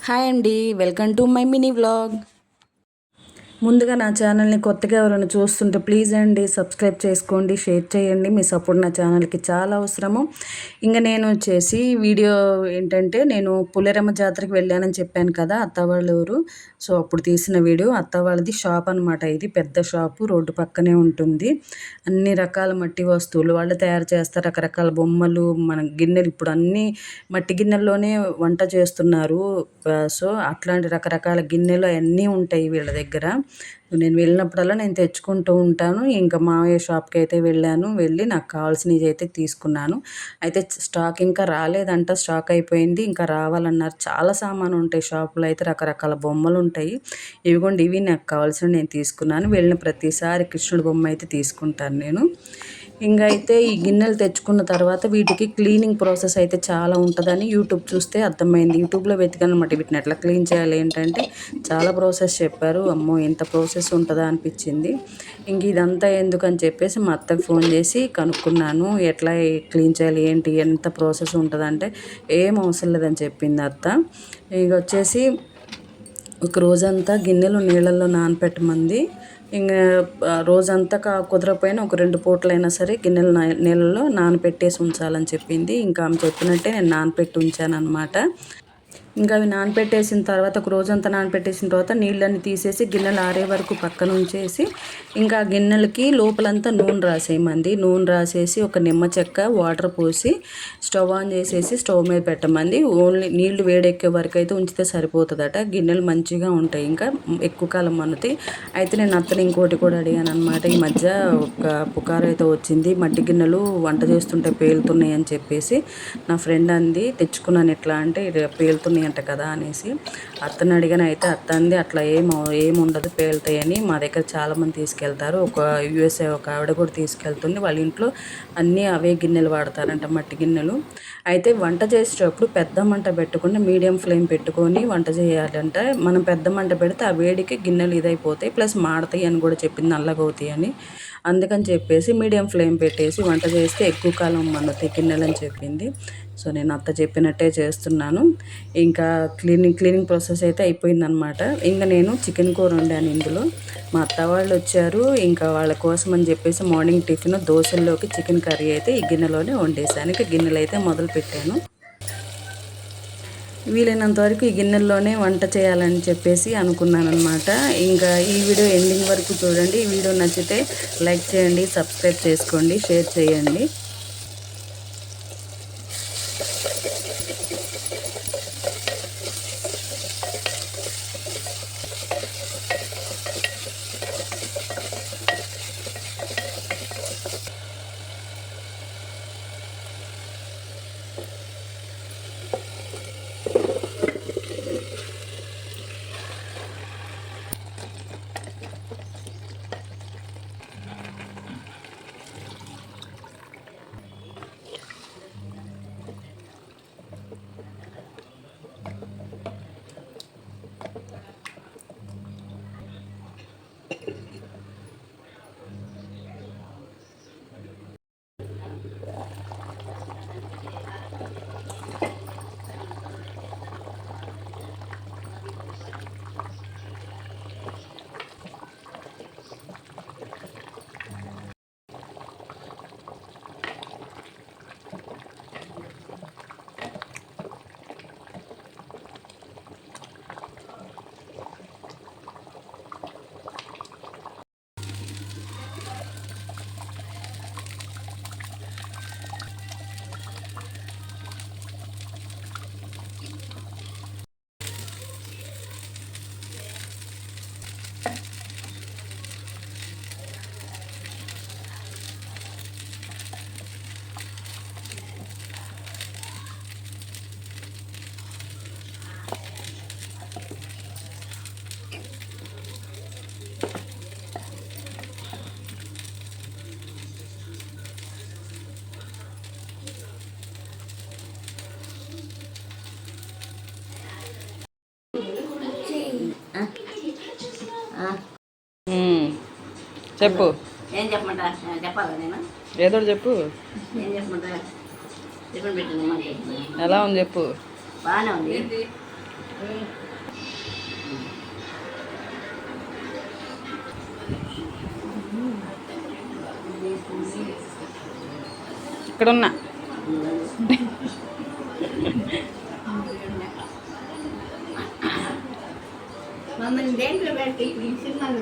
Hi అండి, welcome to my mini vlog. ముందుగా నా ఛానల్ని కొత్తగా ఎవరైనా చూస్తుంటే ప్లీజ్ అండి సబ్స్క్రైబ్ చేసుకోండి, షేర్ చేయండి. మీ సపోర్ట్ నా ఛానల్కి చాలా అవసరము. ఇంకా నేను వచ్చేసి వీడియో ఏంటంటే, నేను పులేరమ్మ జాతరకి వెళ్ళానని చెప్పాను కదా, అత్త వాళ్ళ ఊరు. సో అప్పుడు తీసిన వీడియో. అత్త వాళ్ళది షాప్ అనమాట. ఇది పెద్ద షాపు, రోడ్డు పక్కనే ఉంటుంది. అన్ని రకాల మట్టి వస్తువులు వాళ్ళు తయారు చేస్తారు. రకరకాల బొమ్మలు, మన గిన్నెలు, ఇప్పుడు అన్నీ మట్టి గిన్నెల్లోనే వంట చేస్తున్నారు. సో అట్లాంటి రకరకాల గిన్నెలు అవన్నీ ఉంటాయి వీళ్ళ దగ్గర. నేను వెళ్ళినప్పుడల్లా నేను తెచ్చుకుంటూ ఉంటాను. ఇంకా మావయ్య షాప్కి అయితే వెళ్ళి నాకు కావాల్సినవి అయితే తీసుకున్నాను. అయితే స్టాక్ ఇంకా రాలేదంట, స్టాక్ అయిపోయింది, ఇంకా రావాలన్నారు. చాలా సామాను ఉంటాయి షాపులో అయితే, రకరకాల బొమ్మలు ఉంటాయి. ఇవి నాకు కావాల్సినవి నేను తీసుకున్నాను. వెళ్ళిన ప్రతిసారి కృష్ణుడి బొమ్మ అయితే తీసుకుంటాను నేను. ఇంకా అయితే ఈ గిన్నెలు తెచ్చుకున్న తర్వాత వీటికి క్లీనింగ్ ప్రాసెస్ అయితే చాలా ఉంటుందని యూట్యూబ్ చూస్తే అర్థమైంది. యూట్యూబ్లో వెతికాను అనమాట, వీటిని ఎట్లా క్లీన్ చేయాలి ఏంటంటే చాలా ప్రాసెస్ చెప్పారు. అమ్మో ఎంత ప్రాసెస్ ఉంటుందా అనిపించింది. ఇంక ఇదంతా ఎందుకని చెప్పేసి మా అత్తకు ఫోన్ చేసి కనుక్కున్నాను, ఎట్లా క్లీన్ చేయాలి ఏంటి, ఎంత ప్రాసెస్ ఉంటుందంటే ఏం అవసరం లేదని చెప్పింది అత్త. ఇక వచ్చేసి ఒక రోజంతా గిన్నెలు నీళ్ళల్లో నానపెట్టమంది. ఇంకా రోజంతా కుదరపోయినా ఒక 2 పూటలైనా సరే గిన్నెలు నీళ్ళలో నానపెట్టేసి ఉంచాలని చెప్పింది. ఇంకా ఆమె చెప్పినట్టే నేను నానపెట్టి ఉంచాను అనమాట. ఇంకా అవి నానపెట్టేసిన తర్వాత, ఒక రోజంతా నానపెట్టేసిన తర్వాత నీళ్ళని తీసేసి గిన్నెలు ఆరే వరకు పక్కన ఉంచేసి, ఇంకా గిన్నెలకి లోపలంతా నూనె రాసేయమంది. నూనె రాసేసి ఒక నిమ్మ చెక్క వాటర్ పోసి స్టవ్ ఆన్ చేసేసి స్టవ్ మీద పెట్టమంది. ఓన్లీ నీళ్లు వేడెక్కే వరకు అయితే ఉంచితే సరిపోతుందట. గిన్నెలు మంచిగా ఉంటాయి, ఇంకా ఎక్కువ కాలం మన్నుతాయి. అయితే నేను అత్తని ఇంకోటి కూడా అడిగాను అనమాట. ఈ మధ్య ఒక పుకారు అయితే వచ్చింది, మట్టి గిన్నెలు వంట చేస్తుంటే పేలుతున్నాయి అని చెప్పేసి. నా ఫ్రెండ్ అంది, తెచ్చుకున్నాను ఎట్లా అంటే పేలుతున్నాయి అంట కదా అనేసి. అత్తని అడిగాను. అయితే అత్త అంది, అట్లా ఏముండదు, పేలుతాయని. మా దగ్గర చాలామంది తీసుకెళ్తారు. ఒక యూఎస్ఏ ఒక ఆవిడ కూడా తీసుకెళ్తుంది. వాళ్ళ ఇంట్లో అన్నీ అవే గిన్నెలు వాడతారంట, మట్టి గిన్నెలు. అయితే వంట చేసేటప్పుడు పెద్ద మంట పెట్టకుండా మీడియం ఫ్లేమ్ పెట్టుకొని వంట చేయాలంట. మనం పెద్ద మంట పెడితే ఆ వేడికి గిన్నెలు ఇదైపోతాయి, ప్లస్ మాడతాయి అని కూడా చెప్పింది, నల్లగవుతాయి అని. అందుకని చెప్పేసి మీడియం ఫ్లేమ్ పెట్టేసి వంట చేస్తే ఎక్కువ కాలం మన్నుతాయి గిన్నెలు అని చెప్పింది. సో నేను అత్త చెప్పినట్టే చేస్తున్నాను. ఇంకా క్లీనింగ్ ప్రాసెస్ అయితే అయిపోయిందనమాట. ఇంకా నేను చికెన్ కూర వండాను ఇందులో. మా అత్త వాళ్ళు వచ్చారు, ఇంకా వాళ్ళ కోసం అని చెప్పేసి మార్నింగ్ టిఫిన్ దోశల్లోకి చికెన్ కర్రీ అయితే ఈ గిన్నెలోనే వండేసాను. ఇంకా గిన్నెలు అయితే మొదలు పెట్టాను. వీలైనంత వరకు ఈ గిన్నెల్లోనే వంట చేయాలని చెప్పేసి అనుకున్నాను అనమాట. ఇంకా ఈ వీడియో ఎండింగ్ వరకు చూడండి. ఈ వీడియో నచ్చితే లైక్ చేయండి, సబ్స్క్రైబ్ చేసుకోండి, షేర్ చేయండి. చెప్పు, ఏం చెప్పమంటా, చెప్పాలా నేను? ఏదో చెప్పు. ఏం చెప్పమంటా? టిఫిన్ పెట్టింది, ఎలా ఉంది చెప్పు. బాగానే ఉంది. ఇక్కడున్నా మమ్మల్ని దేంట్లో పెట్టి సినిమాలో